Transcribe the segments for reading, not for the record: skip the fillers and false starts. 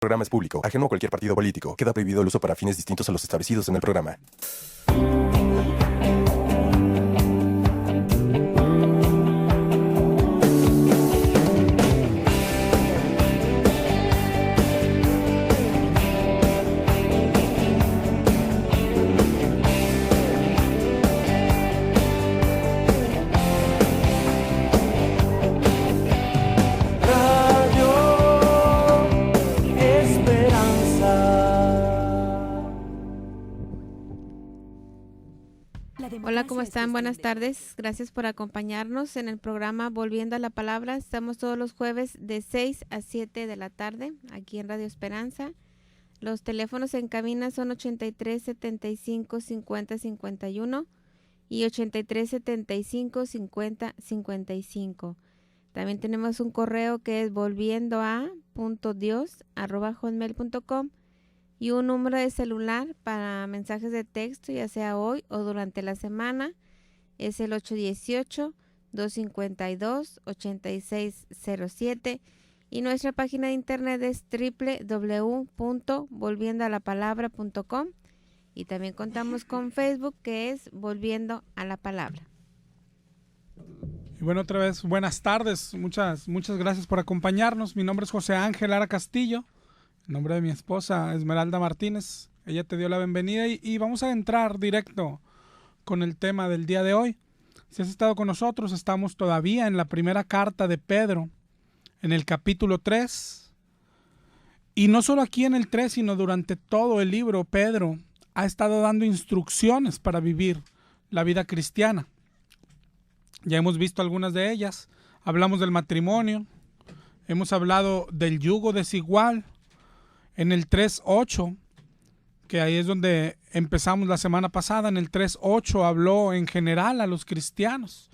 El programa es público, ajeno a cualquier partido político. Queda prohibido el uso para fines distintos a los establecidos en el programa. Hola, ¿cómo están? Buenas tardes. Gracias por acompañarnos en el programa Volviendo a la Palabra. Estamos todos los jueves de 6 a 7 de la tarde aquí en Radio Esperanza. Los teléfonos en cabina son 83 75 50 51 y 83 75 50 55. También tenemos un correo que es volviendoa.dios@hotmail.com y un número de celular para mensajes de texto, ya sea hoy o durante la semana, es el 818-252-8607 y nuestra página de internet es www.volviendoalapalabra.com y también contamos con Facebook, que es Volviendo a la Palabra. Y bueno, otra vez, buenas tardes, muchas gracias por acompañarnos. Mi nombre es José Ángel Lara Castillo. En nombre de mi esposa Esmeralda Martínez, ella te dio la bienvenida y vamos a entrar directo con el tema del día de hoy. Si has estado con nosotros, estamos todavía en la primera carta de Pedro, en el capítulo 3. Y no solo aquí en el 3, sino durante todo el libro, Pedro ha estado dando instrucciones para vivir la vida cristiana. Ya hemos visto algunas de ellas. Hablamos del matrimonio, hemos hablado del yugo desigual. En el 3.8, que ahí es donde empezamos la semana pasada, en el 3.8 habló en general a los cristianos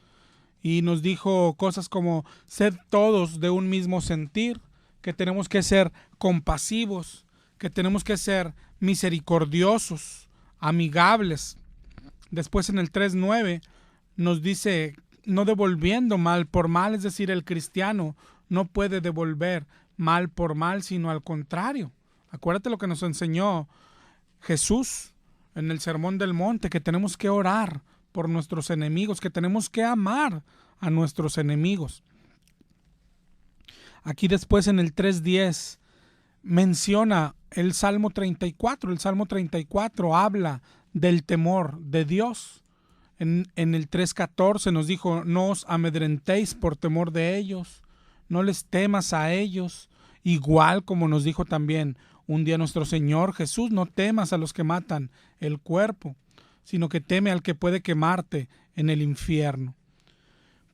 y nos dijo cosas como: sed todos de un mismo sentir, que tenemos que ser compasivos, que tenemos que ser misericordiosos, amigables. Después en el 3.9 nos dice no devolviendo mal por mal, es decir, el cristiano no puede devolver mal por mal, sino al contrario. Acuérdate lo que nos enseñó Jesús en el Sermón del Monte, que tenemos que orar por nuestros enemigos, que tenemos que amar a nuestros enemigos. Aquí después en el 3.10 menciona el Salmo 34. El Salmo 34 habla del temor de Dios. En el 3.14 nos dijo: no os amedrentéis por temor de ellos, no les temas a ellos. Igual como nos dijo también un día nuestro Señor Jesús: no temas a los que matan el cuerpo, sino que teme al que puede quemarte en el infierno.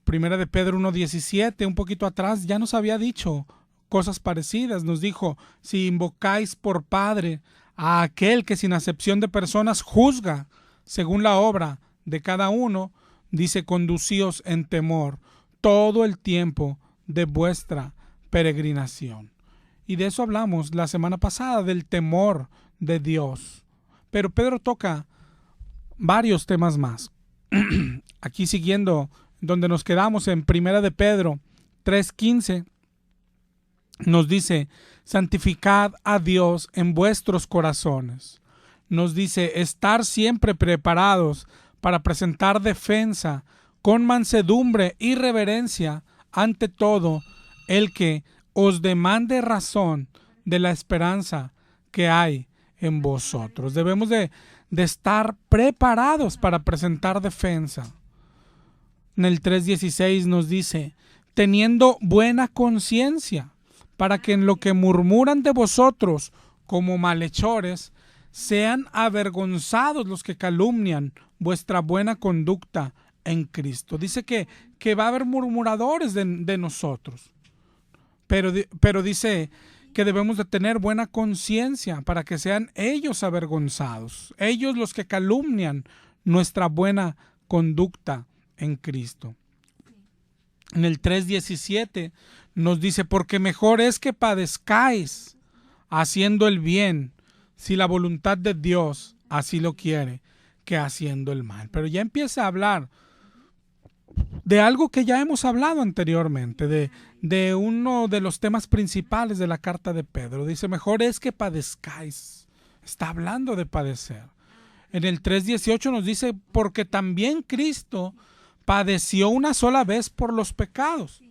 Primera de Pedro 1.17, un poquito atrás, ya nos había dicho cosas parecidas. Nos dijo: si invocáis por Padre a aquel que sin acepción de personas juzga según la obra de cada uno, dice: conducíos en temor todo el tiempo de vuestra peregrinación. Y de eso hablamos la semana pasada, del temor de Dios. Pero Pedro toca varios temas más. Aquí siguiendo donde nos quedamos, en Primera de Pedro 3.15, nos dice: santificad a Dios en vuestros corazones. Nos dice: estar siempre preparados para presentar defensa con mansedumbre y reverencia ante todo el que os demande razón de la esperanza que hay en vosotros. Debemos de estar preparados para presentar defensa. En el 3.16 nos dice: teniendo buena conciencia, para que en lo que murmuran de vosotros como malhechores, sean avergonzados los que calumnian vuestra buena conducta en Cristo. Dice que va a haber murmuradores de nosotros. Pero dice que debemos de tener buena conciencia para que sean ellos avergonzados, ellos los que calumnian nuestra buena conducta en Cristo. En el 3.17 nos dice: porque mejor es que padezcáis haciendo el bien, si la voluntad de Dios así lo quiere, que haciendo el mal. Pero ya empieza a hablar de algo que ya hemos hablado anteriormente, de uno de los temas principales de la carta de Pedro. Dice, mejor es que padezcáis. Está hablando de padecer. En el 3:18 nos dice, porque también Cristo padeció una sola vez por los pecados,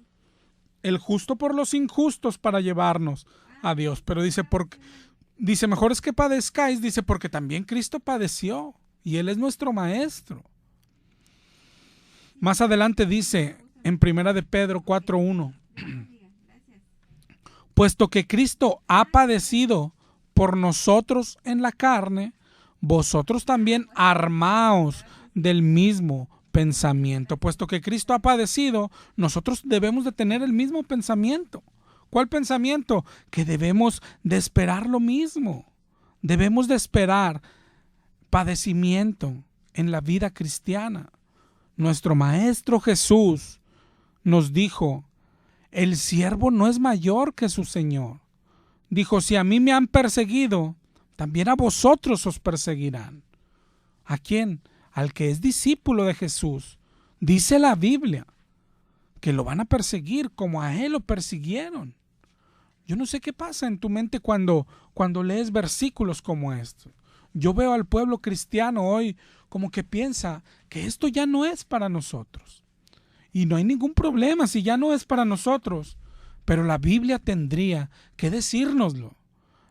el justo por los injustos, para llevarnos a Dios. Pero dice, mejor es que padezcáis, dice, porque también Cristo padeció y Él es nuestro maestro. Más adelante dice en 1 de Pedro 4:1, puesto que Cristo ha padecido por nosotros en la carne, vosotros también armaos del mismo pensamiento. Puesto que Cristo ha padecido, nosotros debemos de tener el mismo pensamiento. ¿Cuál pensamiento? Que debemos de esperar lo mismo. Debemos de esperar padecimiento en la vida cristiana. Nuestro Maestro Jesús nos dijo, el siervo no es mayor que su Señor. Dijo, si a mí me han perseguido, también a vosotros os perseguirán. ¿A quién? Al que es discípulo de Jesús. Dice la Biblia que lo van a perseguir como a Él lo persiguieron. Yo no sé qué pasa en tu mente cuando lees versículos como estos. Yo veo al pueblo cristiano hoy como que piensa que esto ya no es para nosotros. Y no hay ningún problema si ya no es para nosotros. Pero la Biblia tendría que decírnoslo.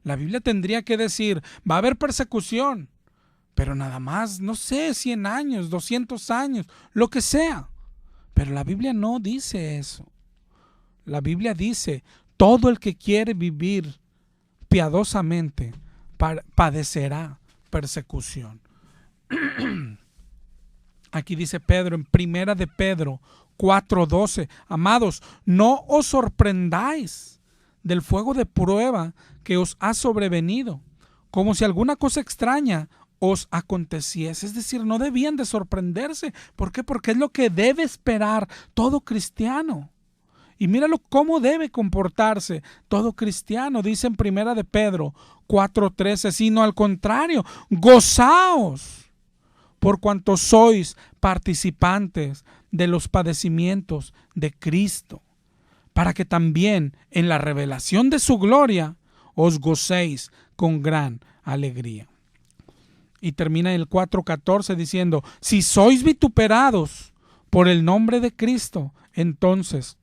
La Biblia tendría que decir, va a haber persecución, pero nada más, no sé, 100 años, 200 años, lo que sea. Pero la Biblia no dice eso. La Biblia dice, todo el que quiere vivir piadosamente padecerá persecución. Aquí dice Pedro en 1 de Pedro 4:12, amados, no os sorprendáis del fuego de prueba que os ha sobrevenido, como si alguna cosa extraña os aconteciese. Es decir, no debían de sorprenderse. ¿Por qué? Porque es lo que debe esperar todo cristiano. Y míralo cómo debe comportarse todo cristiano. Dice en 1 de Pedro 4:13, sino al contrario, gozaos por cuanto sois participantes de los padecimientos de Cristo, para que también en la revelación de su gloria os gocéis con gran alegría. Y termina el 4:14 diciendo, si sois vituperados por el nombre de Cristo, entonces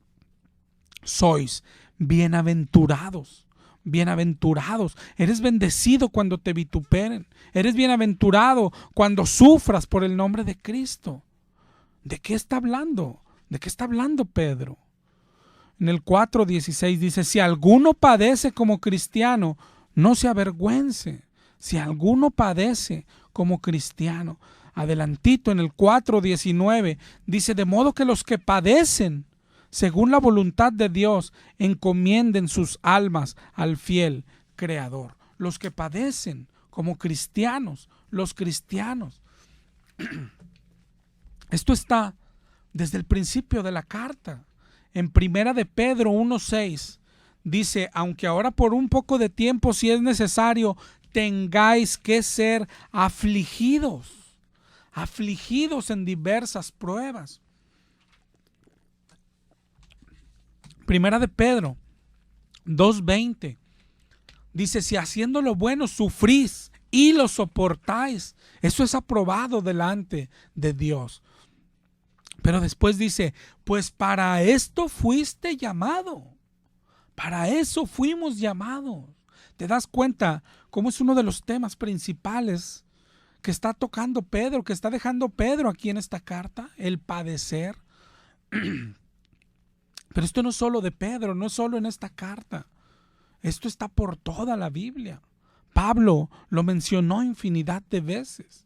sois bienaventurados. Bienaventurados. Eres bendecido cuando te vituperen. Eres bienaventurado cuando sufras por el nombre de Cristo. ¿De qué está hablando? ¿De qué está hablando Pedro? En el 4:16 dice, si alguno padece como cristiano, no se avergüence. Si alguno padece como cristiano. Adelantito en el 4:19 dice, de modo que los que padecen según la voluntad de Dios, encomienden sus almas al fiel Creador. Los que padecen como cristianos, los cristianos. Esto está desde el principio de la carta. En 1 de Pedro 1:6 dice, aunque ahora por un poco de tiempo, si es necesario, tengáis que ser afligidos en diversas pruebas. 1 de Pedro 2:20 dice, si haciendo lo bueno sufrís y lo soportáis, eso es aprobado delante de Dios. Pero después dice, pues para esto fuiste llamado, para eso fuimos llamados. ¿Te das cuenta cómo es uno de los temas principales que está tocando Pedro, que está dejando Pedro aquí en esta carta? El padecer. Pero esto no es solo de Pedro, no es solo en esta carta. Esto está por toda la Biblia. Pablo lo mencionó infinidad de veces.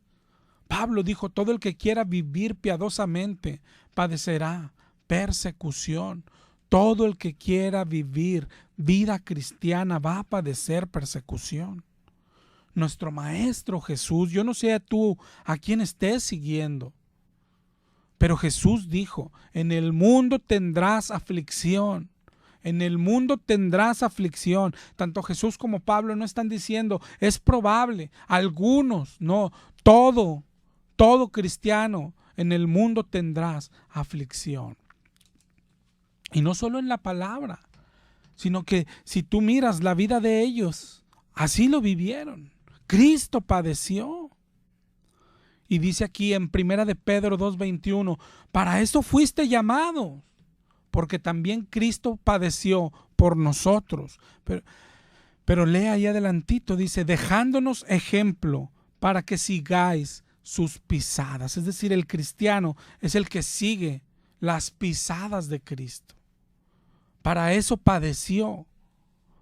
Pablo dijo, todo el que quiera vivir piadosamente padecerá persecución. Todo el que quiera vivir vida cristiana va a padecer persecución. Nuestro Maestro Jesús, yo no sé tú a quién estés siguiendo, pero Jesús dijo, en el mundo tendrás aflicción. En el mundo tendrás aflicción. Tanto Jesús como Pablo no están diciendo, es probable. Algunos, no, todo cristiano en el mundo tendrás aflicción. Y no solo en la palabra, sino que si tú miras la vida de ellos, así lo vivieron. Cristo padeció. Y dice aquí en 1 de Pedro 2:21, para eso fuiste llamado, porque también Cristo padeció por nosotros. Pero lee ahí adelantito, dice, dejándonos ejemplo para que sigáis sus pisadas. Es decir, el cristiano es el que sigue las pisadas de Cristo. Para eso padeció,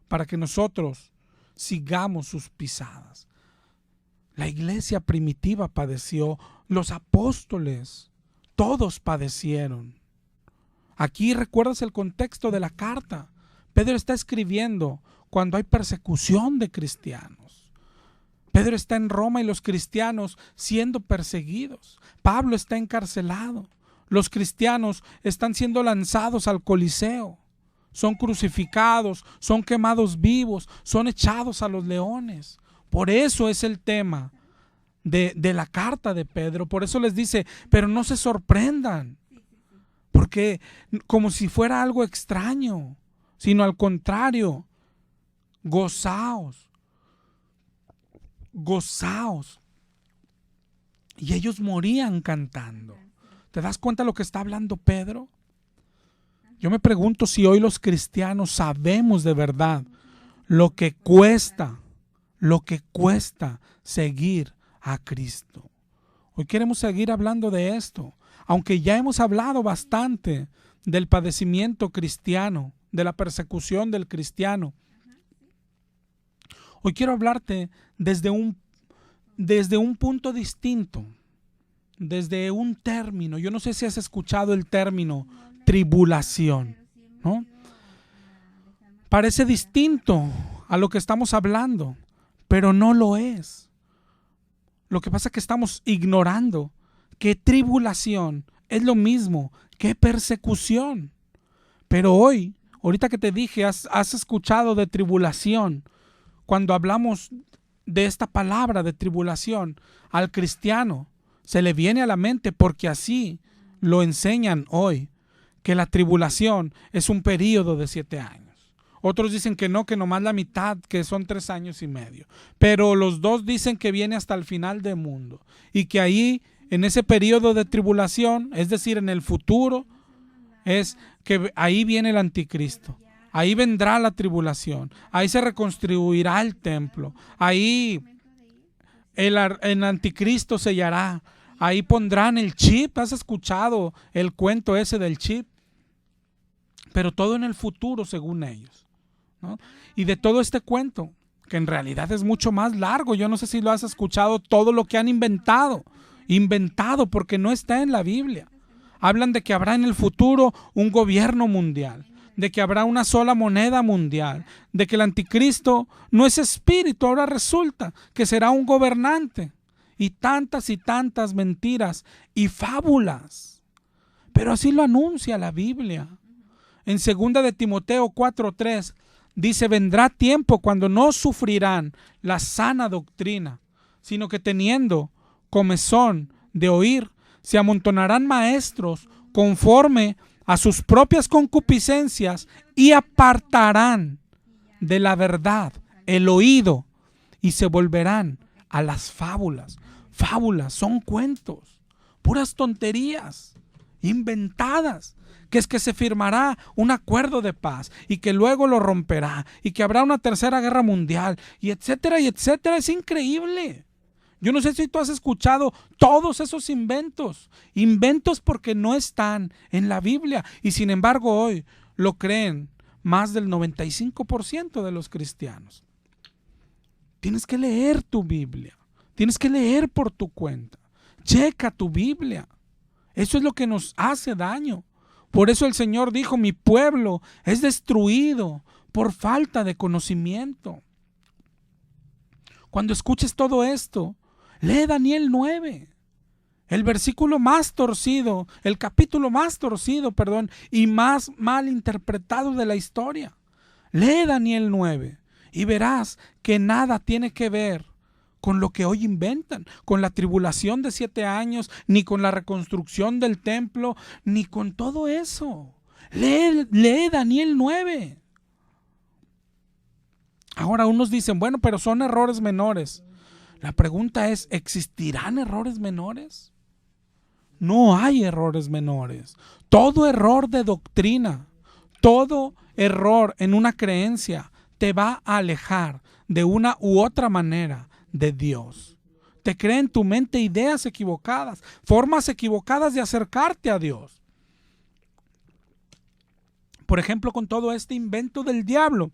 para que nosotros sigamos sus pisadas. La iglesia primitiva padeció, los apóstoles, todos padecieron. Aquí recuerdas el contexto de la carta. Pedro está escribiendo cuando hay persecución de cristianos. Pedro está en Roma y los cristianos siendo perseguidos. Pablo está encarcelado. Los cristianos están siendo lanzados al Coliseo. Son crucificados, son quemados vivos, son echados a los leones. Por eso es el tema de la carta de Pedro. Por eso les dice, pero no se sorprendan, porque como si fuera algo extraño, sino al contrario, gozaos. Y ellos morían cantando. ¿Te das cuenta de lo que está hablando Pedro? Yo me pregunto si hoy los cristianos sabemos de verdad lo que cuesta seguir a Cristo. Hoy queremos seguir hablando de esto, aunque ya hemos hablado bastante del padecimiento cristiano, de la persecución del cristiano. Hoy quiero hablarte desde un punto distinto, desde un término. Yo no sé si has escuchado el término tribulación, ¿no? Parece distinto a lo que estamos hablando, pero no lo es. Lo que pasa es que estamos ignorando que tribulación es lo mismo que persecución. Pero hoy, ahorita que te dije, has escuchado de tribulación. Cuando hablamos de esta palabra de tribulación, al cristiano se le viene a la mente, porque así lo enseñan hoy, que la tribulación es un periodo de 7 años. Otros dicen que no, que nomás la mitad, que son 3 años y medio. Pero los dos dicen que viene hasta el final del mundo. Y que ahí, en ese periodo de tribulación, es decir, en el futuro, es que ahí viene el anticristo. Ahí vendrá la tribulación. Ahí se reconstruirá el templo. Ahí el anticristo sellará. Ahí pondrán el chip. ¿Has escuchado el cuento ese del chip? Pero todo en el futuro, según ellos, ¿no? Y de todo este cuento, que en realidad es mucho más largo, yo no sé si lo has escuchado, todo lo que han inventado porque no está en la Biblia. Hablan de que habrá en el futuro un gobierno mundial, de que habrá una sola moneda mundial, de que el anticristo no es espíritu, ahora resulta que será un gobernante, y tantas mentiras y fábulas. Pero así lo anuncia la Biblia. En 2 de Timoteo 4:3 dice, vendrá tiempo cuando no sufrirán la sana doctrina, sino que teniendo comezón de oír, se amontonarán maestros conforme a sus propias concupiscencias y apartarán de la verdad el oído y se volverán a las fábulas. Fábulas son cuentos, puras tonterías inventadas, que es que se firmará un acuerdo de paz y que luego lo romperá y que habrá una tercera guerra mundial y etcétera y etcétera. Es increíble. Yo no sé si tú has escuchado todos esos inventos porque no están en la Biblia, y sin embargo hoy lo creen más del 95% de los cristianos. Tienes que leer tu Biblia, tienes que leer por tu cuenta, checa tu Biblia. Eso es lo que nos hace daño. Por eso el Señor dijo, mi pueblo es destruido por falta de conocimiento. Cuando escuches todo esto, lee Daniel 9, el versículo más torcido, el capítulo más torcido, y más mal interpretado de la historia. Lee Daniel 9 y verás que nada tiene que ver con lo que hoy inventan, con la tribulación de 7 años, ni con la reconstrucción del templo, ni con todo eso. Lee Daniel 9. Ahora unos dicen, bueno, pero son errores menores. La pregunta es, ¿existirán errores menores? No hay errores menores. Todo error de doctrina, todo error en una creencia te va a alejar de una u otra manera de Dios. Te crea en tu mente ideas equivocadas, formas equivocadas de acercarte a Dios. Por ejemplo, con todo este invento del diablo,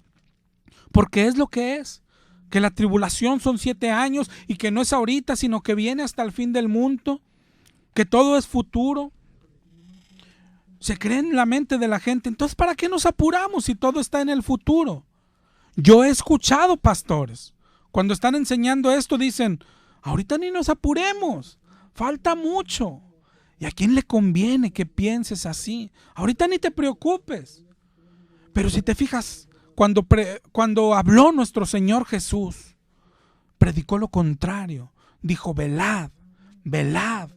porque es lo que es, que la tribulación son 7 años y que no es ahorita, sino que viene hasta el fin del mundo, que todo es futuro. Se cree en la mente de la gente. Entonces, ¿para qué nos apuramos si todo está en el futuro? Yo he escuchado pastores, cuando están enseñando esto, dicen, ahorita ni nos apuremos, falta mucho. ¿Y a quién le conviene que pienses así? Ahorita ni te preocupes. Pero si te fijas, cuando habló nuestro Señor Jesús, predicó lo contrario. Dijo, velad, velad,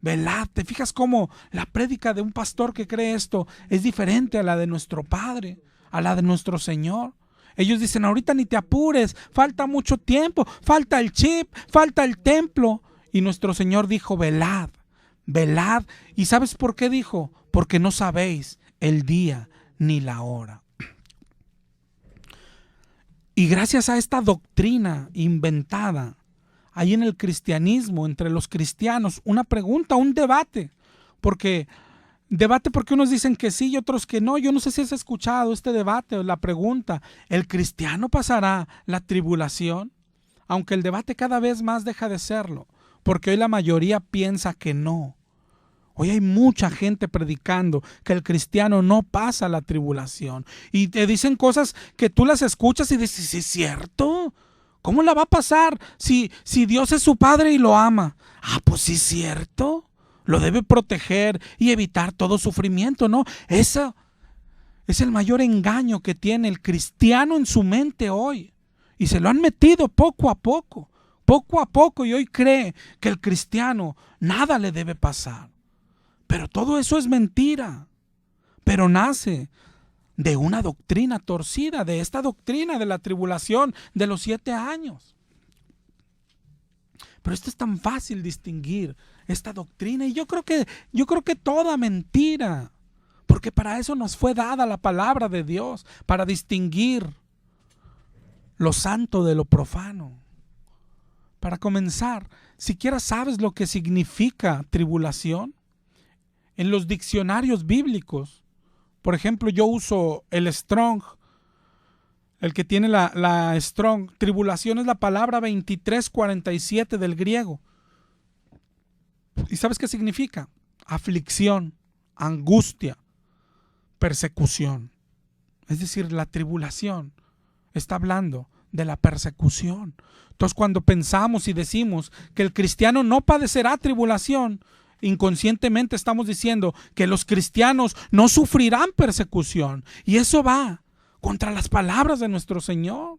velad. ¿Te fijas cómo la prédica de un pastor que cree esto es diferente a la de nuestro Padre, a la de nuestro Señor? Ellos dicen, ahorita ni te apures, falta mucho tiempo, falta el chip, falta el templo. Y nuestro Señor dijo, velad, velad. ¿Y sabes por qué dijo? Porque no sabéis el día ni la hora. Y gracias a esta doctrina inventada, hay en el cristianismo, entre los cristianos, una pregunta, un debate. Porque unos dicen que sí y otros que no. Yo no sé si has escuchado este debate o la pregunta, ¿el cristiano pasará la tribulación? Aunque el debate cada vez más deja de serlo, porque hoy la mayoría piensa que no. Hoy hay mucha gente predicando que el cristiano no pasa la tribulación. Y te dicen cosas que tú las escuchas y dices, ¿sí es cierto? ¿Cómo la va a pasar si Dios es su padre y lo ama? Ah, pues sí es cierto. Lo debe proteger y evitar todo sufrimiento, ¿no? Eso es el mayor engaño que tiene el cristiano en su mente hoy. Y se lo han metido poco a poco, y hoy cree que el cristiano nada le debe pasar. Pero todo eso es mentira. Pero nace de una doctrina torcida, de esta doctrina de la tribulación de los 7 años. Pero esto es tan fácil distinguir esta doctrina, y yo creo que toda mentira, porque para eso nos fue dada la palabra de Dios, para distinguir lo santo de lo profano. Para comenzar, ¿siquiera sabes lo que significa tribulación? En los diccionarios bíblicos, por ejemplo, yo uso el Strong, el que tiene la Strong. Tribulación es la palabra 2347 del griego. ¿Y sabes qué significa? Aflicción, angustia, persecución. Es decir, la tribulación está hablando de la persecución. Entonces, cuando pensamos y decimos que el cristiano no padecerá tribulación, inconscientemente estamos diciendo que los cristianos no sufrirán persecución. Y eso va contra las palabras de nuestro Señor.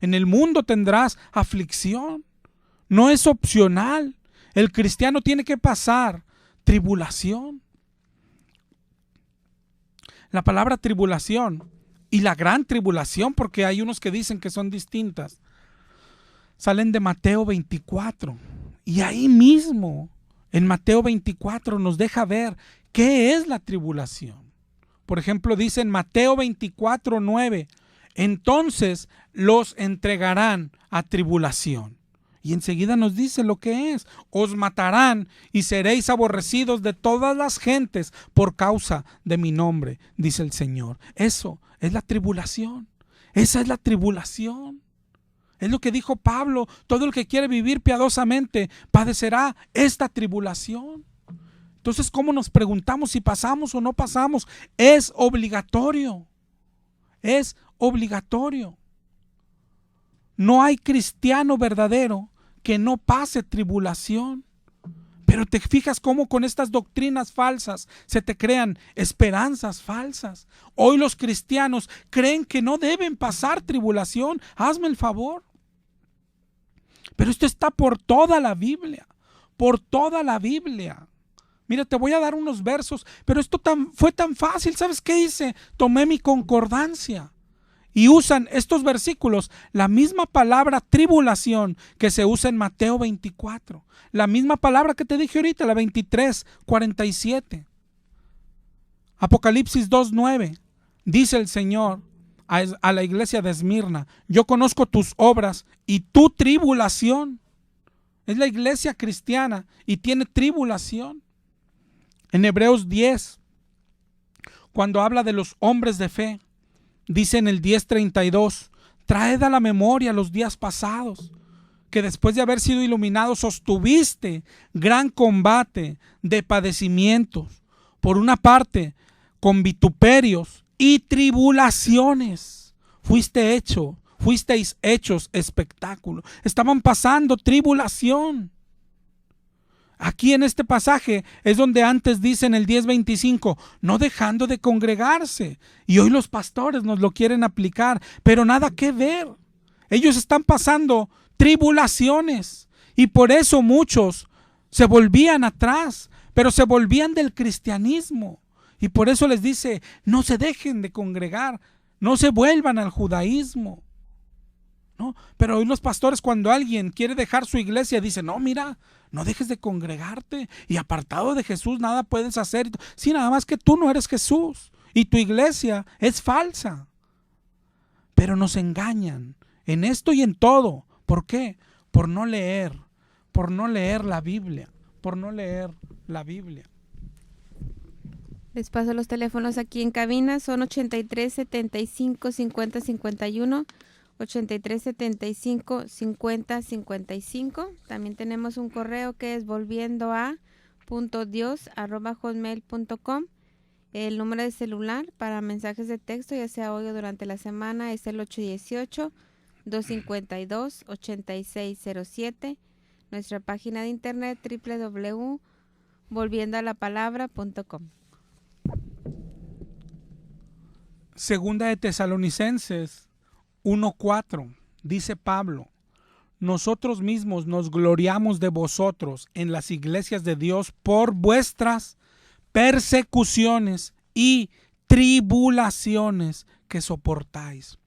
En el mundo tendrás aflicción. No es opcional. El cristiano tiene que pasar tribulación. La palabra tribulación y la gran tribulación, porque hay unos que dicen que son distintas, salen de Mateo 24. Y ahí mismo, en Mateo 24, nos deja ver qué es la tribulación. Por ejemplo, dice en Mateo 24:9, entonces los entregarán a tribulación. Y enseguida nos dice lo que es. Os matarán y seréis aborrecidos de todas las gentes por causa de mi nombre, dice el Señor. Eso es la tribulación. Esa es la tribulación. Es lo que dijo Pablo, todo el que quiere vivir piadosamente padecerá esta tribulación. Entonces, ¿cómo nos preguntamos si pasamos o no pasamos? Es obligatorio. Es obligatorio. No hay cristiano verdadero que no pase tribulación. Pero te fijas cómo con estas doctrinas falsas se te crean esperanzas falsas. Hoy los cristianos creen que no deben pasar tribulación. Hazme el favor. Pero esto está por toda la Biblia. Por toda la Biblia. Mira, te voy a dar unos versos, pero esto fue tan fácil. ¿Sabes qué hice? Tomé mi concordancia. Y usan estos versículos la misma palabra tribulación que se usa en Mateo 24. La misma palabra que te dije ahorita, la 23:47. Apocalipsis 2:9. Dice el Señor a la iglesia de Esmirna: yo conozco tus obras y tu tribulación. Es la iglesia cristiana y tiene tribulación. En Hebreos 10, cuando habla de los hombres de fe, dice en el 10:32: traed a la memoria los días pasados, que después de haber sido iluminados sostuviste gran combate de padecimientos, por una parte con vituperios y tribulaciones. Fuisteis hechos espectáculo. Estaban pasando tribulación. Aquí en este pasaje es donde antes dice en el 10:25, no dejando de congregarse. Y hoy los pastores nos lo quieren aplicar, pero nada que ver. Ellos están pasando tribulaciones y por eso muchos se volvían atrás, pero se volvían del cristianismo. Y por eso les dice, no se dejen de congregar, no se vuelvan al judaísmo. ¿No? Pero hoy los pastores, cuando alguien quiere dejar su iglesia, dicen, no, mira, no dejes de congregarte, y apartado de Jesús nada puedes hacer. Sí, nada más que tú no eres Jesús y tu iglesia es falsa. Pero nos engañan en esto y en todo. ¿Por qué? Por no leer la Biblia, Les paso los teléfonos aquí en cabina, son 83 75 50 51, 83 75 50 55. También tenemos un correo que es volviendoa.dios@hotmail.com. El número de celular para mensajes de texto, ya sea hoy o durante la semana, es el 818-252-8607. Nuestra página de internet www.volviendoalapalabra.com. Segunda de Tesalonicenses 1:4, dice Pablo: nosotros mismos nos gloriamos de vosotros en las iglesias de Dios por vuestras persecuciones y tribulaciones que soportáis.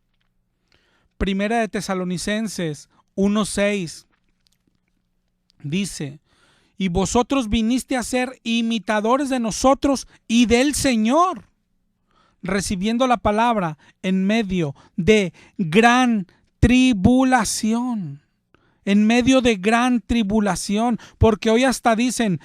Primera de Tesalonicenses 1:6 dice: y vosotros viniste a ser imitadores de nosotros y del Señor, recibiendo la palabra en medio de gran tribulación. En medio de gran tribulación, porque hoy hasta dicen,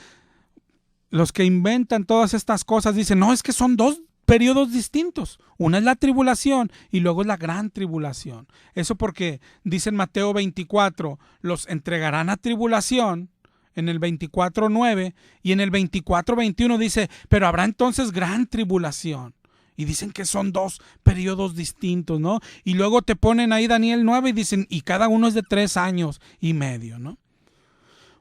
los que inventan todas estas cosas dicen, no, es que son dos periodos distintos. Una es la tribulación y luego es la gran tribulación. Eso porque dice en Mateo 24, los entregarán a tribulación, en el 24:9, y en el 24:21 dice, pero habrá entonces gran tribulación. Y dicen que son dos periodos distintos, ¿no? Y luego te ponen ahí Daniel 9 y dicen, y cada uno es de 3 años y medio, ¿no?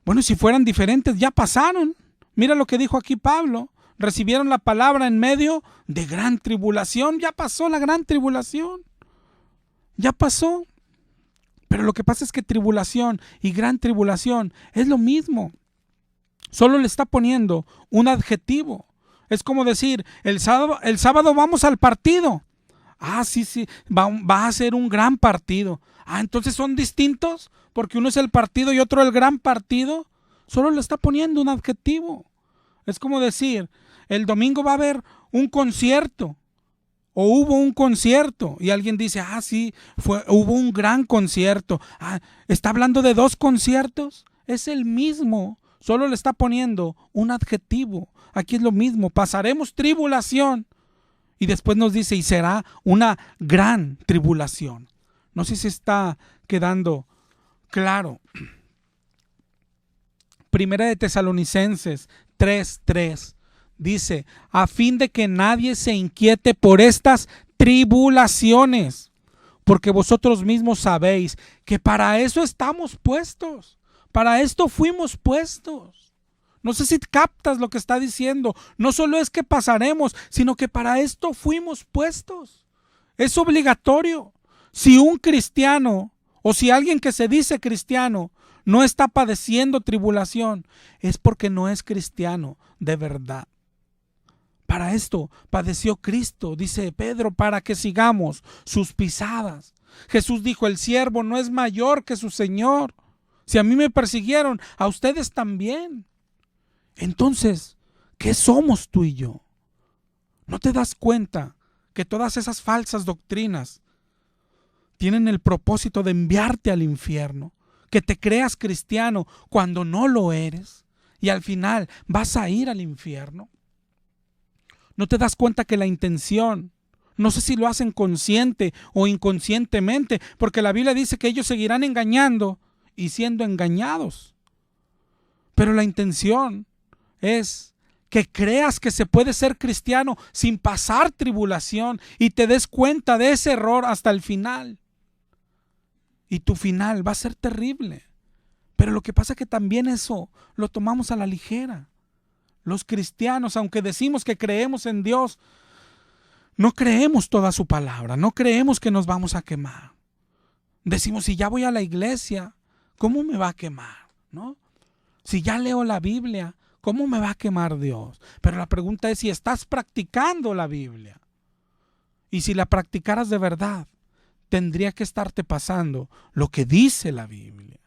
Bueno, si fueran diferentes, ya pasaron. Mira lo que dijo aquí Pablo. Recibieron la palabra en medio de gran tribulación. Ya pasó la gran tribulación. Ya pasó. Pero lo que pasa es que tribulación y gran tribulación es lo mismo. Solo le está poniendo un adjetivo. Es como decir, el sábado vamos al partido. Ah, sí, va a ser un gran partido. Ah, entonces son distintos porque uno es el partido y otro el gran partido. Solo le está poniendo un adjetivo. Es como decir, el domingo va a haber un concierto o hubo un concierto y alguien dice, ah, sí, hubo un gran concierto. Ah, ¿está hablando de 2 conciertos? Es el mismo, solo le está poniendo un adjetivo. Aquí es lo mismo, pasaremos tribulación y después nos dice, y será una gran tribulación. No sé si está quedando claro. Primera de Tesalonicenses 3:3 dice, a fin de que nadie se inquiete por estas tribulaciones, porque vosotros mismos sabéis que para eso estamos puestos, para esto fuimos puestos. No sé si captas lo que está diciendo. No solo es que pasaremos, sino que para esto fuimos puestos. Es obligatorio. Si un cristiano o si alguien que se dice cristiano no está padeciendo tribulación, es porque no es cristiano de verdad. Para esto padeció Cristo, dice Pedro, para que sigamos sus pisadas. Jesús dijo, el siervo no es mayor que su Señor. Si a mí me persiguieron, a ustedes también. Entonces, ¿qué somos tú y yo? ¿No te das cuenta que todas esas falsas doctrinas tienen el propósito de enviarte al infierno? Que te creas cristiano cuando no lo eres y al final vas a ir al infierno. ¿No te das cuenta que la intención, no sé si lo hacen consciente o inconscientemente, porque la Biblia dice que ellos seguirán engañando y siendo engañados? Pero la intención es que creas que se puede ser cristiano sin pasar tribulación y te des cuenta de ese error hasta el final. Y tu final va a ser terrible. Pero lo que pasa es que también eso lo tomamos a la ligera. Los cristianos, aunque decimos que creemos en Dios, no creemos toda su palabra, no creemos que nos vamos a quemar. Decimos, si ya voy a la iglesia, ¿cómo me va a quemar? ¿No? Si ya leo la Biblia, ¿cómo me va a quemar Dios? Pero la pregunta es si estás practicando la Biblia. Y si la practicaras de verdad, tendría que estarte pasando lo que dice la Biblia.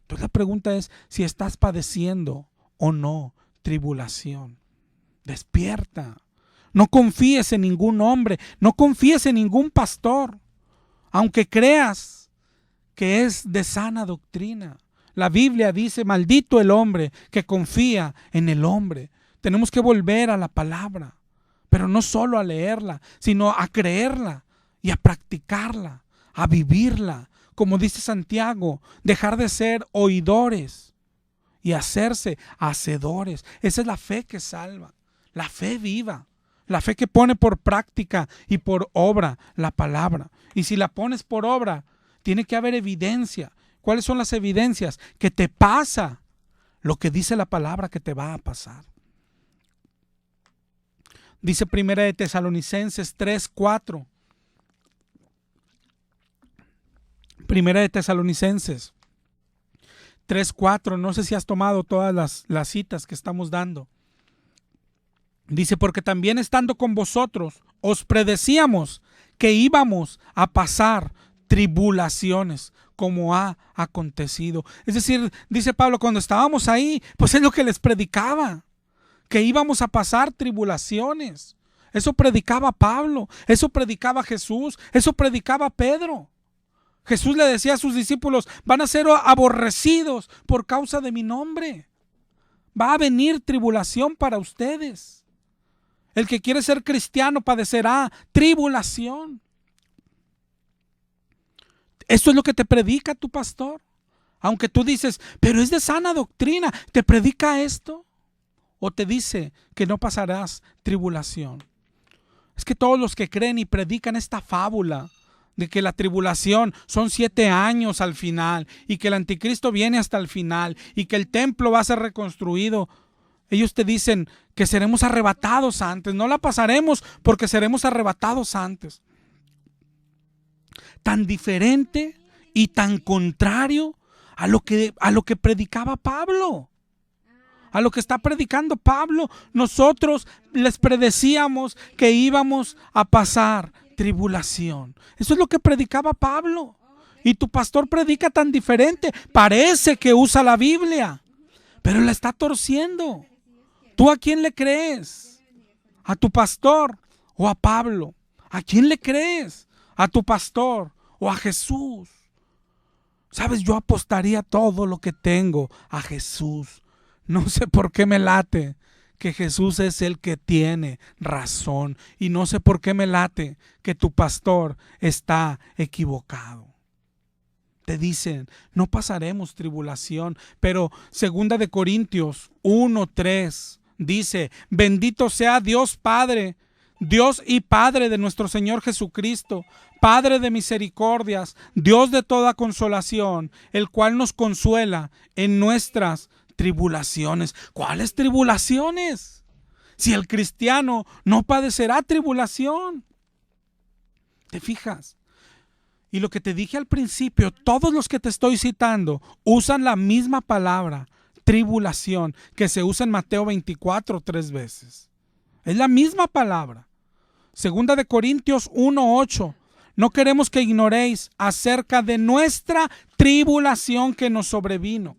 Entonces la pregunta es si estás padeciendo o no tribulación. Despierta. No confíes en ningún hombre, no confíes en ningún pastor, aunque creas que es de sana doctrina. La Biblia dice, maldito el hombre que confía en el hombre. Tenemos que volver a la palabra, pero no solo a leerla, sino a creerla y a practicarla, a vivirla. Como dice Santiago, dejar de ser oidores y hacerse hacedores. Esa es la fe que salva, la fe viva, la fe que pone por práctica y por obra la palabra. Y si la pones por obra, tiene que haber evidencia. ¿Cuáles son las evidencias? Que te pasa lo que dice la palabra que te va a pasar. Dice Primera de Tesalonicenses 3:4. Primera de Tesalonicenses 3:4, no sé si has tomado todas las citas que estamos dando. Dice, porque también estando con vosotros, os predecíamos que íbamos a pasar tribulaciones, como ha acontecido. Es decir, dice Pablo, cuando estábamos ahí, pues es lo que les predicaba, que íbamos a pasar tribulaciones. Eso predicaba Pablo, eso predicaba Jesús, eso predicaba Pedro. Jesús le decía a sus discípulos, van a ser aborrecidos por causa de mi nombre. Va a venir tribulación para ustedes. El que quiere ser cristiano padecerá tribulación. Esto es lo que te predica tu pastor. Aunque tú dices, pero es de sana doctrina, ¿te predica esto? ¿O te dice que no pasarás tribulación? Es que todos los que creen y predican esta fábula de que la tribulación son 7 años al final y que el anticristo viene hasta el final y que el templo va a ser reconstruido, ellos te dicen que seremos arrebatados antes. No la pasaremos porque seremos arrebatados antes. Tan diferente y tan contrario a lo que predicaba Pablo, a lo que está predicando Pablo. Nosotros les predecíamos que íbamos a pasar tribulación. Eso es lo que predicaba Pablo. Y tu pastor predica tan diferente. Parece que usa la Biblia, pero la está torciendo. ¿Tú a quién le crees? ¿A tu pastor o a Pablo? ¿A quién le crees? ¿A tu pastor o a Jesús? Sabes, yo apostaría todo lo que tengo a Jesús. No sé por qué me late que Jesús es el que tiene razón. Y no sé por qué me late que tu pastor está equivocado. Te dicen, no pasaremos tribulación. Pero 2 de Corintios 1:3 dice, bendito sea Dios Padre, Dios y Padre de nuestro Señor Jesucristo, Padre de misericordias, Dios de toda consolación, el cual nos consuela en nuestras tribulaciones. ¿Cuáles tribulaciones? Si el cristiano no padecerá tribulación. ¿Te fijas? Y lo que te dije al principio, todos los que te estoy citando usan la misma palabra, tribulación, que se usa en Mateo 24 3 veces. Es la misma palabra. Segunda de Corintios 1:8. No queremos que ignoréis acerca de nuestra tribulación que nos sobrevino.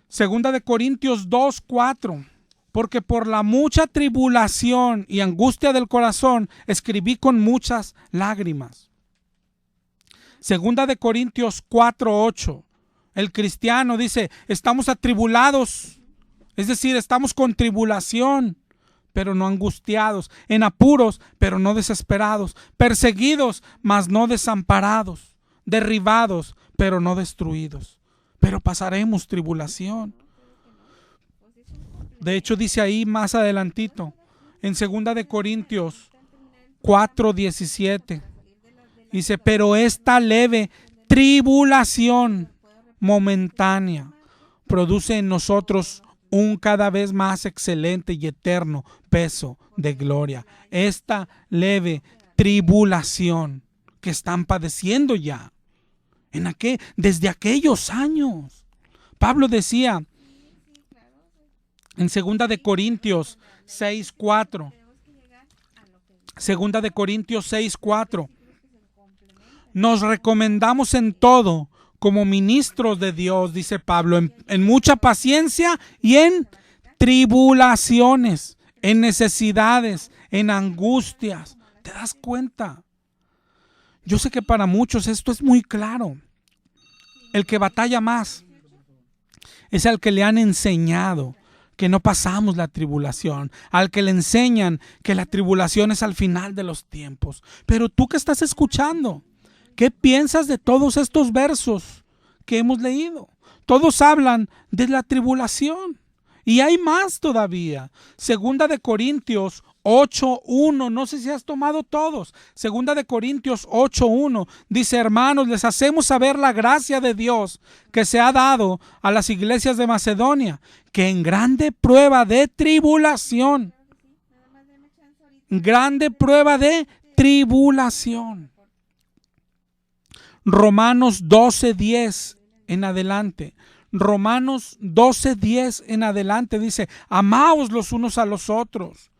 Segunda de Corintios 2:4. Porque por la mucha tribulación y angustia del corazón escribí con muchas lágrimas. Segunda de Corintios 4:8. El cristiano dice, estamos atribulados, es decir, estamos con tribulación, pero no angustiados, en apuros, pero no desesperados, perseguidos, mas no desamparados, derribados, pero no destruidos. Pero pasaremos tribulación. De hecho, dice ahí más adelantito, en 2 de Corintios 4:17, dice, pero esta leve tribulación momentánea produce en nosotros un cada vez más excelente y eterno peso de gloria. Esta leve tribulación que están padeciendo ya, desde aquellos años. Pablo decía en 2 de Corintios 6:4, 2 de Corintios 6:4, nos recomendamos en todo como ministros de Dios, dice Pablo, en mucha paciencia y en tribulaciones, en necesidades, en angustias. ¿Te das cuenta? Yo sé que para muchos esto es muy claro. El que batalla más es al que le han enseñado que no pasamos la tribulación, al que le enseñan que la tribulación es al final de los tiempos. Pero tú que estás escuchando, ¿qué piensas de todos estos versos que hemos leído? Todos hablan de la tribulación. Y hay más todavía. 2 de Corintios 8:1, no sé si has tomado todos. 2 de Corintios 8:1 dice, hermanos, les hacemos saber la gracia de Dios que se ha dado a las iglesias de Macedonia, que en grande prueba de tribulación, Romanos 12:10 en adelante. Romanos 12:10 en adelante dice, amaos los unos a los otros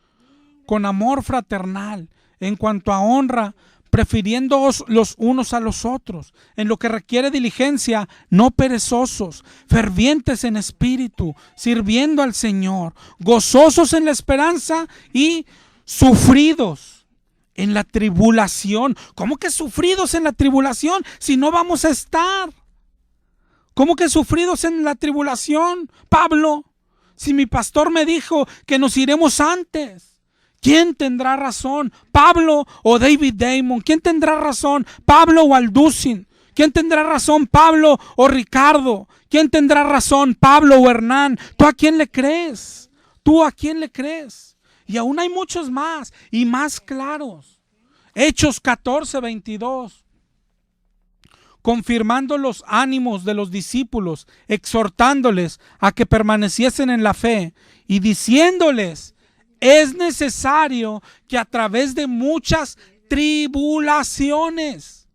con amor fraternal, en cuanto a honra, prefiriéndoos los unos a los otros, en lo que requiere diligencia, no perezosos, fervientes en espíritu, sirviendo al Señor, gozosos en la esperanza y sufridos en la tribulación. ¿Cómo que sufridos en la tribulación si no vamos a estar? ¿Cómo que sufridos en la tribulación, Pablo? Si mi pastor me dijo que nos iremos antes. ¿Quién tendrá razón? ¿Pablo o David Damon? ¿Quién tendrá razón? ¿Pablo o Alducin? ¿Quién tendrá razón? ¿Pablo o Ricardo? ¿Quién tendrá razón? ¿Pablo o Hernán? ¿Tú a quién le crees? ¿Tú a quién le crees? Y aún hay muchos más y más claros. Hechos 14:22. Confirmando los ánimos de los discípulos, exhortándoles a que permaneciesen en la fe y diciéndoles, es necesario que a través de muchas tribulaciones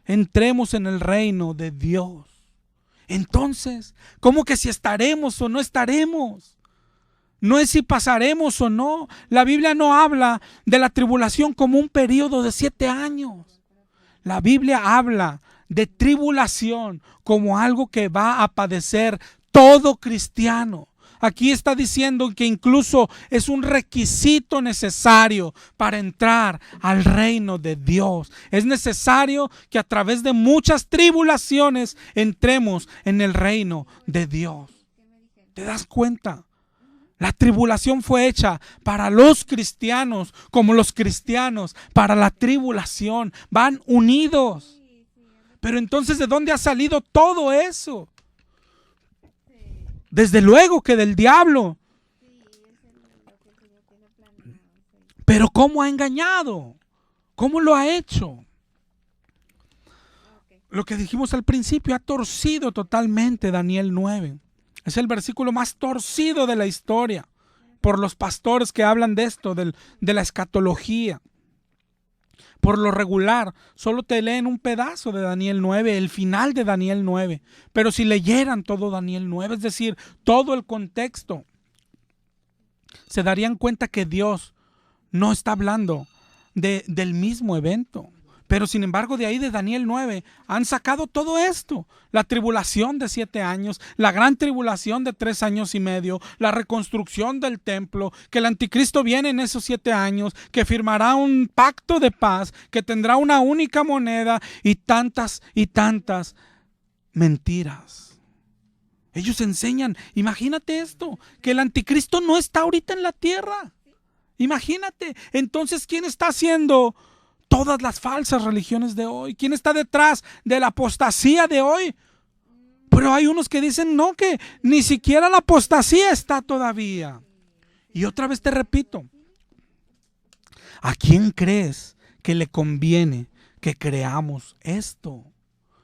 entremos en el reino de Dios. Entonces, ¿cómo que si estaremos o no estaremos? No es si pasaremos o no. La Biblia no habla de la tribulación como un periodo de 7 años. La Biblia habla de tribulación como algo que va a padecer todo cristiano. Aquí está diciendo que incluso es un requisito necesario para entrar al reino de Dios. Es necesario que a través de muchas tribulaciones entremos en el reino de Dios. ¿Te das cuenta? La tribulación fue hecha para los cristianos, como los cristianos para la tribulación. Van unidos. Pero entonces, ¿de dónde ha salido todo eso? Desde luego que del diablo. Pero ¿cómo ha engañado? ¿Cómo lo ha hecho? Lo que dijimos al principio, ha torcido totalmente Daniel 9. Es el versículo más torcido de la historia por los pastores que hablan de esto, de la escatología. Por lo regular, solo te leen un pedazo de Daniel 9, el final de Daniel 9. Pero si leyeran todo Daniel 9, es decir, todo el contexto, se darían cuenta que Dios no está hablando del mismo evento. Pero sin embargo, de ahí de Daniel 9 han sacado todo esto: la tribulación de 7 años, la gran tribulación de 3 años y medio, la reconstrucción del templo, que el anticristo viene en esos 7 años, que firmará un pacto de paz, que tendrá una única moneda, y tantas mentiras. Ellos enseñan, imagínate esto, que el anticristo no está ahorita en la tierra. Imagínate, entonces, ¿quién está haciendo todas las falsas religiones de hoy? ¿Quién está detrás de la apostasía de hoy? Pero hay unos que dicen no, que ni siquiera la apostasía está todavía. Y otra vez te repito, ¿a quién crees que le conviene que creamos esto?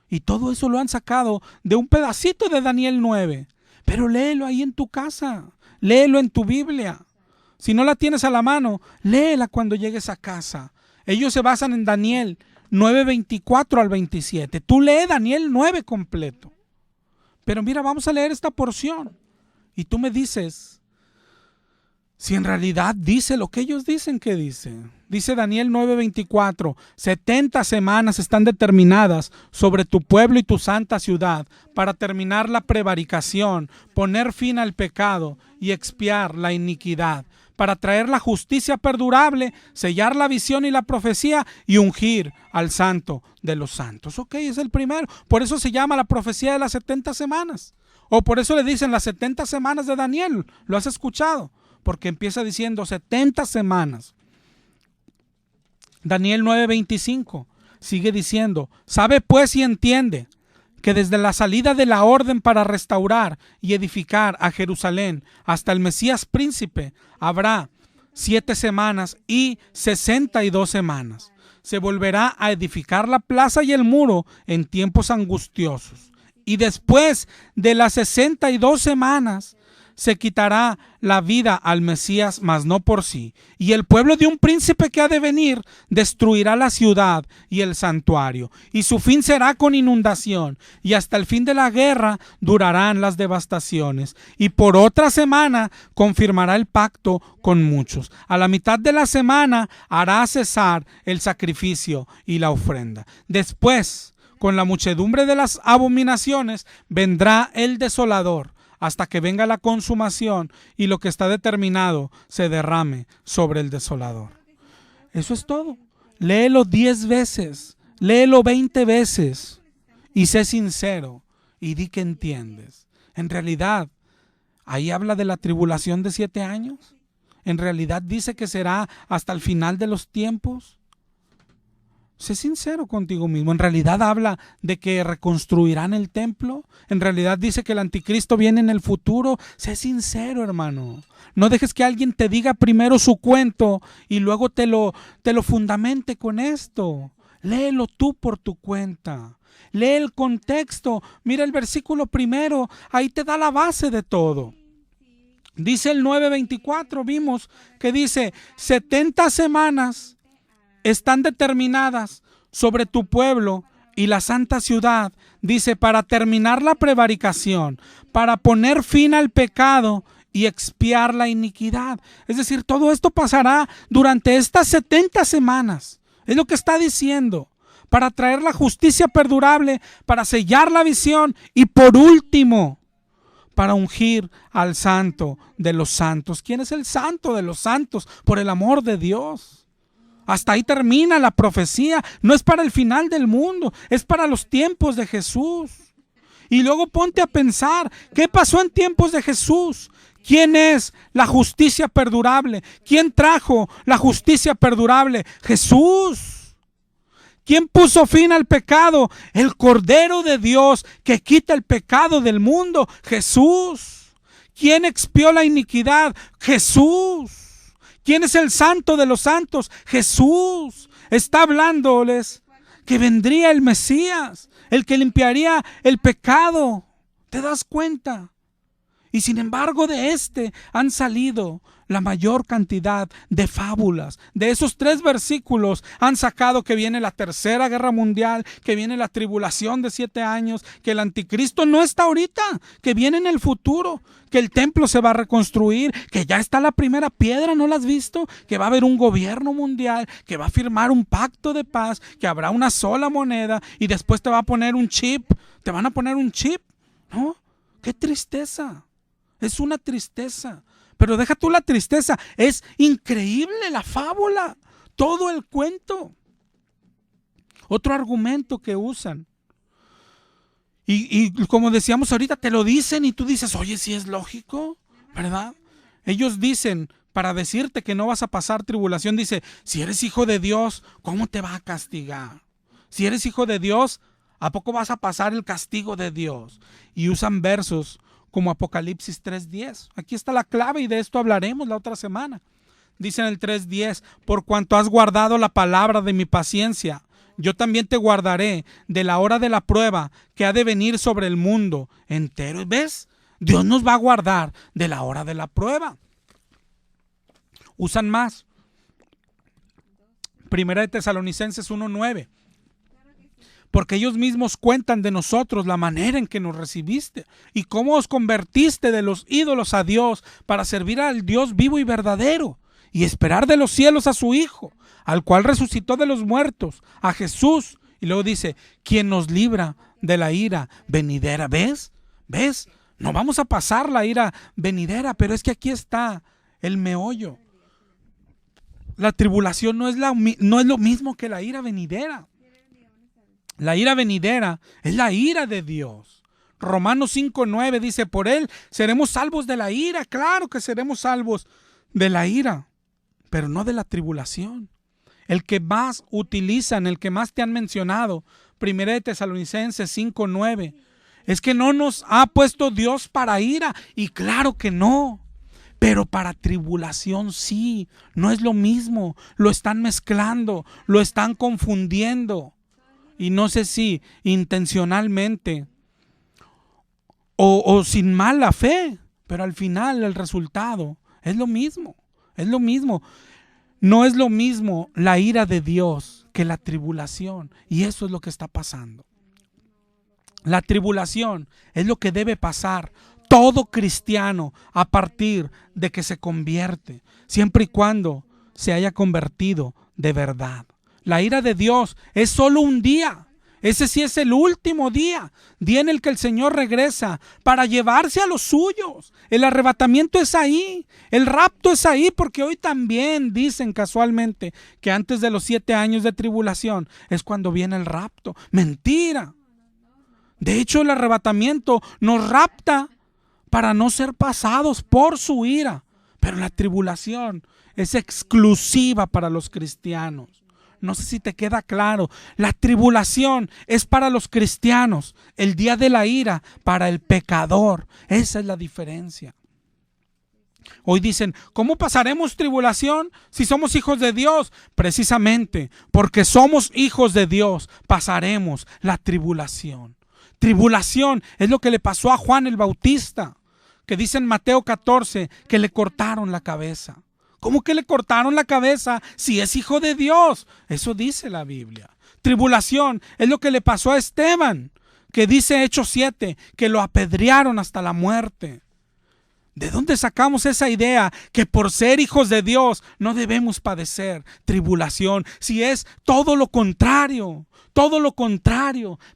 Y todo eso lo han sacado de un pedacito de Daniel 9. Pero léelo ahí en tu casa, léelo en tu Biblia. Si no la tienes a la mano, léela cuando llegues a casa. Ellos se basan en Daniel 9:24 al 27. Tú lee Daniel 9 completo. Pero mira, vamos a leer esta porción. Y tú me dices si en realidad dice lo que ellos dicen que dice. Dice Daniel 9:24, 70 semanas están determinadas sobre tu pueblo y tu santa ciudad para terminar la prevaricación, poner fin al pecado y expiar la iniquidad, para traer la justicia perdurable, sellar la visión y la profecía y ungir al santo de los santos. Ok, es el primero. Por eso se llama la profecía de las 70 semanas. O por eso le dicen las 70 semanas de Daniel. ¿Lo has escuchado? Porque empieza diciendo 70 semanas. Daniel 9:25 sigue diciendo: sabe pues y entiende que desde la salida de la orden para restaurar y edificar a Jerusalén hasta el Mesías príncipe habrá 7 semanas y 62 semanas. Se volverá a edificar la plaza y el muro en tiempos angustiosos. Y después de las 62 semanas se quitará la vida al Mesías, mas no por sí. Y el pueblo de un príncipe que ha de venir destruirá la ciudad y el santuario. Y su fin será con inundación. Y hasta el fin de la guerra durarán las devastaciones. Y por otra semana confirmará el pacto con muchos. A la mitad de la semana hará cesar el sacrificio y la ofrenda. Después, con la muchedumbre de las abominaciones, vendrá el desolador, hasta que venga la consumación y lo que está determinado se derrame sobre el desolador. Eso es todo. Léelo 10 veces, léelo 20 veces y sé sincero y di que entiendes. En realidad, ahí habla de la tribulación de 7 años. En realidad dice que será hasta el final de los tiempos. Sé sincero contigo mismo. En realidad habla de que reconstruirán el templo. En realidad dice que el anticristo viene en el futuro. Sé sincero, hermano. No dejes que alguien te diga primero su cuento y luego te lo fundamente con esto. Léelo tú por tu cuenta. Lee el contexto. Mira el versículo primero. Ahí te da la base de todo. Dice el 9:24. Vimos que dice 70 semanas están determinadas sobre tu pueblo y la santa ciudad, dice, para terminar la prevaricación, para poner fin al pecado y expiar la iniquidad. Es decir, todo esto pasará durante estas 70 semanas. Es lo que está diciendo. Para traer la justicia perdurable, para sellar la visión y por último, para ungir al santo de los santos. ¿Quién es el santo de los santos? Por el amor de Dios. Hasta ahí termina la profecía. No es para el final del mundo, es para los tiempos de Jesús. Y luego ponte a pensar, ¿qué pasó en tiempos de Jesús? ¿Quién es la justicia perdurable? ¿Quién trajo la justicia perdurable? Jesús. ¿Quién puso fin al pecado? El Cordero de Dios que quita el pecado del mundo. Jesús. ¿Quién expió la iniquidad? Jesús. ¿Quién es el santo de los santos? Jesús. Está hablándoles que vendría el Mesías, el que limpiaría el pecado. ¿Te das cuenta? Y sin embargo de han salido la mayor cantidad de fábulas. De esos 3 versículos han sacado que viene la tercera guerra mundial, que viene la tribulación de 7 años, que el anticristo no está ahorita, que viene en el futuro, que el templo se va a reconstruir, que ya está la primera piedra, ¿no la has visto? Que va a haber un gobierno mundial, que va a firmar un pacto de paz, que habrá una sola moneda y después te va a poner un chip. Te van a poner un chip, ¿no? ¡Qué tristeza! Es una tristeza. Pero deja tú la tristeza, es increíble la fábula, todo el cuento. Otro argumento que usan. Y como decíamos ahorita, te lo dicen y tú dices, oye, sí es lógico, ¿verdad? Ellos dicen, para decirte que no vas a pasar tribulación, dice, si eres hijo de Dios, ¿cómo te va a castigar? Si eres hijo de Dios, ¿a poco vas a pasar el castigo de Dios? Y usan versos como Apocalipsis 3:10. Aquí está la clave y de esto hablaremos la otra semana. Dice en el 3:10, por cuanto has guardado la palabra de mi paciencia, yo también te guardaré de la hora de la prueba que ha de venir sobre el mundo entero. ¿Ves? Dios nos va a guardar de la hora de la prueba. Usan más. Primera de Tesalonicenses 1:9. Porque ellos mismos cuentan de nosotros la manera en que nos recibiste y cómo os convertiste de los ídolos a Dios para servir al Dios vivo y verdadero y esperar de los cielos a su Hijo, al cual resucitó de los muertos, a Jesús. Y luego dice, quien nos libra de la ira venidera. ¿Ves? ¿Ves? No vamos a pasar la ira venidera, pero es que aquí está el meollo. La tribulación no es lo mismo que la ira venidera. La ira venidera es la ira de Dios. Romanos 5:9 dice, por él seremos salvos de la ira. Claro que seremos salvos de la ira, pero no de la tribulación. El que más utilizan, el que más te han mencionado, Primera de Tesalonicenses 5:9, es que no nos ha puesto Dios para ira. Y claro que no, pero para tribulación sí. No es lo mismo, lo están mezclando, lo están confundiendo. Y no sé si intencionalmente o sin mala fe, pero al final el resultado es lo mismo, es lo mismo. No es lo mismo la ira de Dios que la tribulación, y eso es lo que está pasando. La tribulación es lo que debe pasar todo cristiano a partir de que se convierte, siempre y cuando se haya convertido de verdad. La ira de Dios es solo un día. Ese sí es el último día en el que el Señor regresa para llevarse a los suyos. El arrebatamiento es ahí, el rapto es ahí, porque hoy también dicen casualmente que antes de los 7 años de tribulación es cuando viene el rapto. Mentira. De hecho, el arrebatamiento nos rapta para no ser pasados por su ira. Pero la tribulación es exclusiva para los cristianos. No sé si te queda claro. La tribulación es para los cristianos. El día de la ira para el pecador. Esa es la diferencia. Hoy dicen, ¿cómo pasaremos tribulación si somos hijos de Dios? Precisamente porque somos hijos de Dios, pasaremos la tribulación. Tribulación es lo que le pasó a Juan el Bautista, que dice en Mateo 14 que le cortaron la cabeza. ¿Cómo que le cortaron la cabeza si es hijo de Dios? Eso dice la Biblia. Tribulación es lo que le pasó a Esteban, que dice Hechos 7, que lo apedrearon hasta la muerte. ¿De dónde sacamos esa idea que por ser hijos de Dios no debemos padecer tribulación? Si es todo lo contrario,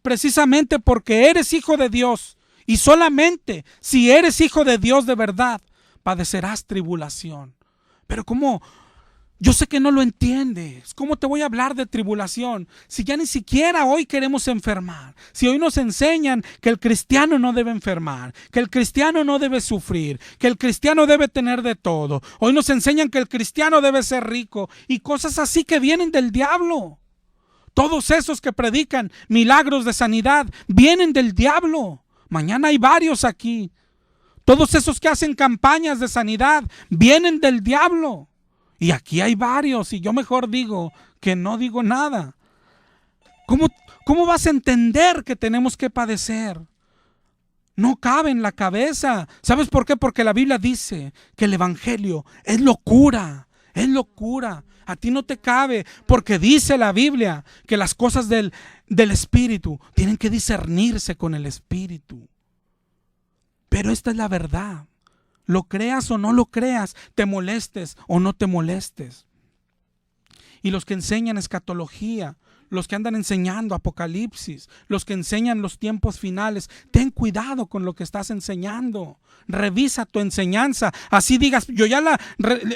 precisamente porque eres hijo de Dios y solamente si eres hijo de Dios de verdad, padecerás tribulación. Pero ¿cómo? Yo sé que no lo entiendes. ¿Cómo te voy a hablar de tribulación si ya ni siquiera hoy queremos enfermar? Si hoy nos enseñan que el cristiano no debe enfermar, que el cristiano no debe sufrir, que el cristiano debe tener de todo. Hoy nos enseñan que el cristiano debe ser rico y cosas así que vienen del diablo. Todos esos que predican milagros de sanidad vienen del diablo. Mañana hay varios aquí. Todos esos que hacen campañas de sanidad vienen del diablo. Y aquí hay varios, y yo mejor digo que no digo nada. ¿Cómo vas a entender que tenemos que padecer No cabe en la cabeza. ¿Sabes por qué? Porque la Biblia dice que el evangelio es locura. Es locura. A ti no te cabe, porque dice la Biblia que las cosas del Espíritu tienen que discernirse con el Espíritu. Pero esta es la verdad. Lo creas o no lo creas, te molestes o no te molestes. Y los que enseñan escatología, los que andan enseñando Apocalipsis, los que enseñan los tiempos finales, ten cuidado con lo que estás enseñando. Revisa tu enseñanza. Así digas,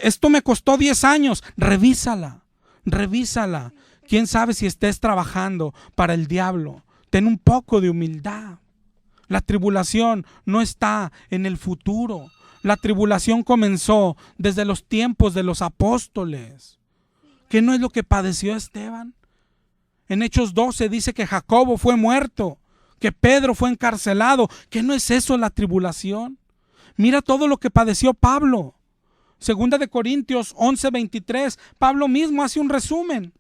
esto me costó 10 años. Revísala. ¿Quién sabe si estés trabajando para el diablo? Ten un poco de humildad. La tribulación no está en el futuro. La tribulación comenzó desde los tiempos de los apóstoles. ¿Qué no es lo que padeció Esteban? En Hechos 12 dice que Jacobo fue muerto, que Pedro fue encarcelado. ¿Qué no es eso la tribulación? Mira todo lo que padeció Pablo. Segunda de Corintios 11:23, Pablo mismo hace un resumen.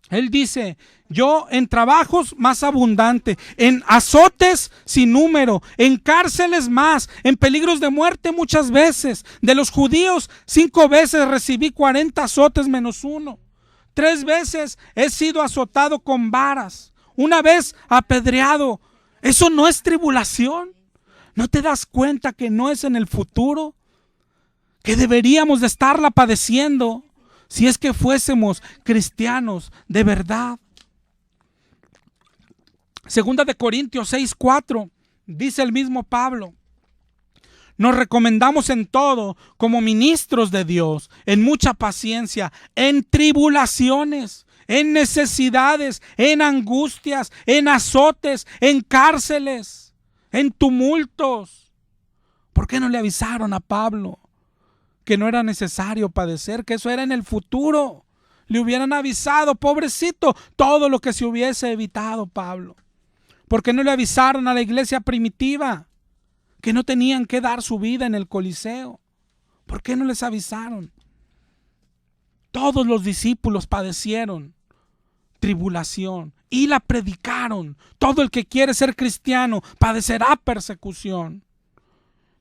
Él dice, yo en trabajos más abundante, en azotes sin número, en cárceles más, en peligros de muerte muchas veces. De los judíos 5 veces recibí 40 azotes menos 1. 3 veces he sido azotado con varas. 1 vez apedreado. ¿Eso no es tribulación? ¿No te das cuenta que no es en el futuro? Que deberíamos de estarla padeciendo si es que fuésemos cristianos de verdad. Segunda de Corintios 6:4 dice el mismo Pablo: nos recomendamos en todo como ministros de Dios, en mucha paciencia, en tribulaciones, en necesidades, en angustias, en azotes, en cárceles, en tumultos. ¿Por qué no le avisaron a Pablo que no era necesario padecer, que eso era en el futuro? Le hubieran avisado, pobrecito, todo lo que se hubiese evitado Pablo. ¿Por qué no le avisaron a la iglesia primitiva que no tenían que dar su vida en el Coliseo? ¿Por qué no les avisaron? Todos los discípulos padecieron tribulación y la predicaron. Todo el que quiere ser cristiano padecerá persecución.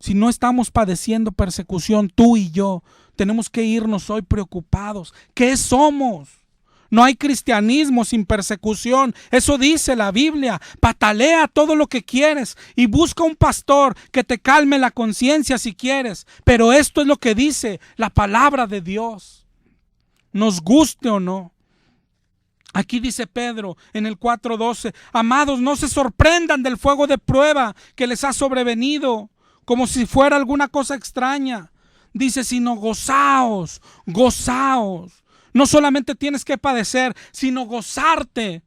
Si no estamos padeciendo persecución, tú y yo tenemos que irnos hoy preocupados. ¿Qué somos? No hay cristianismo sin persecución. Eso dice la Biblia. Patalea todo lo que quieres y busca un pastor que te calme la conciencia si quieres. Pero esto es lo que dice la palabra de Dios, nos guste o no. Aquí dice Pedro en el 4:12: amados, no se sorprendan del fuego de prueba que les ha sobrevenido, como si fuera alguna cosa extraña. Dice, sino gozaos. No solamente tienes que padecer, sino gozarte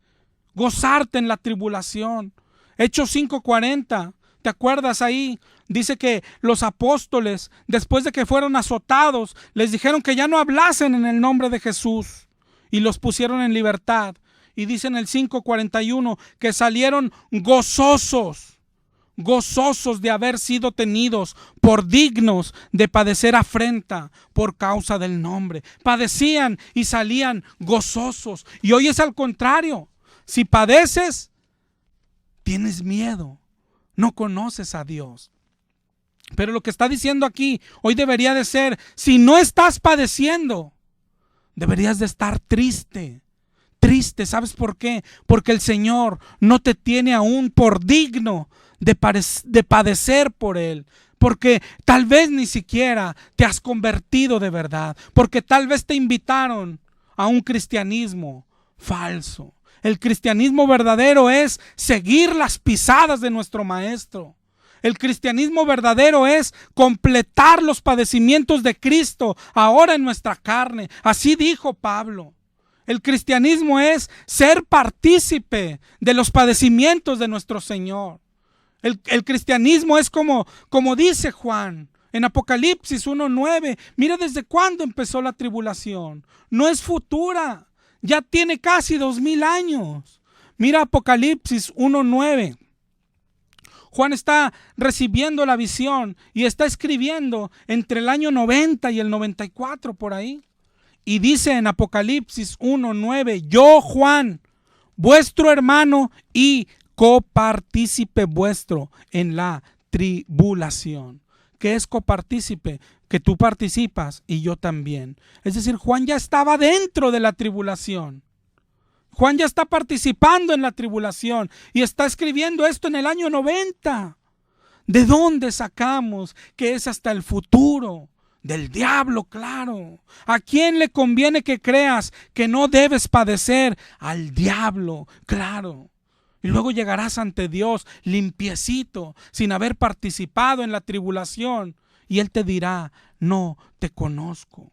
en la tribulación. Hechos 5:40, ¿te acuerdas ahí? Dice que los apóstoles, después de que fueron azotados, les dijeron que ya no hablasen en el nombre de Jesús y los pusieron en libertad. Y dice en el 5:41 que salieron gozosos de haber sido tenidos por dignos de padecer afrenta por causa del nombre. Padecían y salían gozosos. Y hoy es al contrario. Si padeces, tienes miedo, no conoces a Dios. Pero lo que está diciendo aquí hoy debería de ser: si no estás padeciendo, deberías de estar triste. ¿Sabes por qué? Porque el Señor no te tiene aún por digno de padecer por Él, porque tal vez ni siquiera te has convertido de verdad, porque tal vez te invitaron a un cristianismo falso. El cristianismo verdadero es seguir las pisadas de nuestro Maestro. El cristianismo verdadero es completar los padecimientos de Cristo ahora en nuestra carne. Así dijo Pablo. El cristianismo es ser partícipe de los padecimientos de nuestro Señor. El cristianismo es como dice Juan en Apocalipsis 1:9. Mira desde cuándo empezó la tribulación. No es futura, ya tiene casi 2000 años. Mira Apocalipsis 1:9. Juan está recibiendo la visión y está escribiendo entre el año 90 y el 94 por ahí. Y dice en Apocalipsis 1:9: yo, Juan, vuestro hermano y copartícipe vuestro en la tribulación. ¿Qué es copartícipe? Que tú participas y yo también. Es decir, Juan ya estaba dentro de la tribulación. Juan ya está participando en la tribulación y está escribiendo esto en el año 90. ¿De dónde sacamos que es hasta el futuro? Del diablo, claro. ¿A quién le conviene que creas que no debes padecer? Al diablo, claro. Y luego llegarás ante Dios limpiecito, sin haber participado en la tribulación. Y Él te dirá, no te conozco,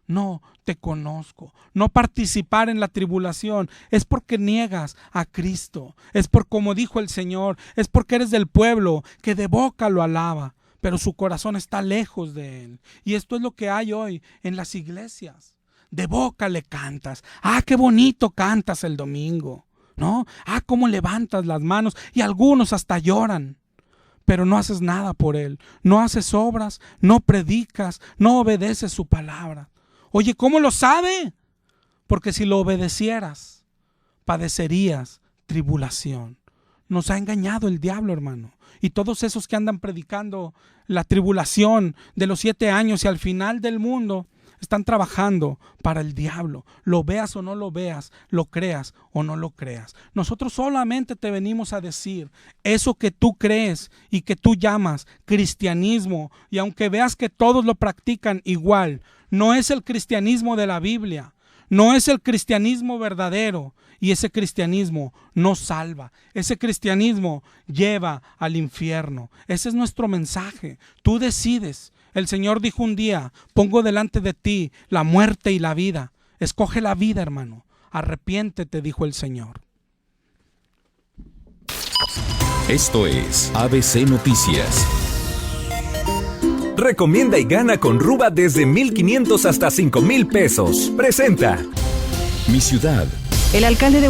no te conozco. No participar en la tribulación es porque niegas a Cristo. Es por como dijo el Señor, es porque eres del pueblo que de boca lo alaba, pero su corazón está lejos de Él. Y esto es lo que hay hoy en las iglesias. De boca le cantas. Ah, qué bonito cantas el domingo, ¿no? Ah, cómo levantas las manos y algunos hasta lloran, pero no haces nada por Él, no haces obras, no predicas, no obedeces su palabra. Oye, ¿cómo lo sabe? Porque si lo obedecieras, padecerías tribulación. Nos ha engañado el diablo, hermano. Y todos esos que andan predicando la tribulación de los 7 años y al final del mundo, están trabajando para el diablo. Lo veas o no lo veas, lo creas o no lo creas. Nosotros solamente te venimos a decir eso que tú crees y que tú llamas cristianismo, y aunque veas que todos lo practican igual, no es el cristianismo de la Biblia, no es el cristianismo verdadero, y ese cristianismo no salva, ese cristianismo lleva al infierno. Ese es nuestro mensaje. Tú decides. El Señor dijo un día, pongo delante de ti la muerte y la vida. Escoge la vida, hermano. Arrepiéntete, dijo el Señor. Esto es ABC Noticias. Recomienda y gana con Ruba desde 1,500 hasta 5,000 pesos. Presenta Mi ciudad. El alcalde de